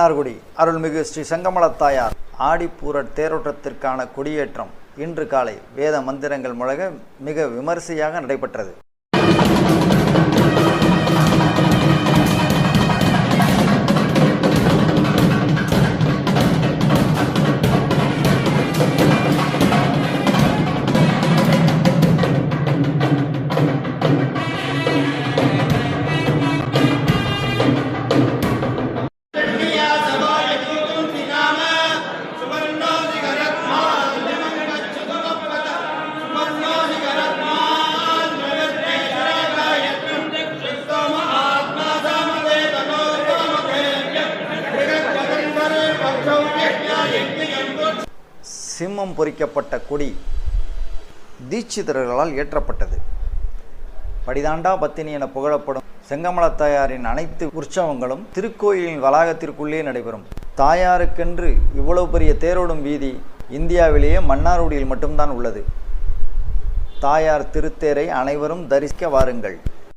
மன்னார்குடி அருள்மிகு ஸ்ரீ செங்கமலத்தாயார் ஆடிப்பூர தேரோட்டத்திற்கான கொடியேற்றம் இன்று காலை வேத மந்திரங்கள் முழங்க மிக விமரிசையாக நடைபெற்றது. சிம்மம் பொறிக்கப்பட்ட கொடி தீட்சிதர்களால் ஏற்றப்பட்டது. படிதாண்டா பத்தினி என புகழப்படும் செங்கமலத்தாயாரின் அனைத்து உற்சவங்களும் திருக்கோயிலின் வளாகத்திற்குள்ளே நடைபெறும். தாயாருக்கென்று இவ்வளவு பெரிய தேரோடும் வீதி இந்தியாவிலேயே மன்னார்குடியில் மட்டும்தான் உள்ளது. தாயார் திருத்தேரை அனைவரும் தரிசிக்க வாருங்கள்.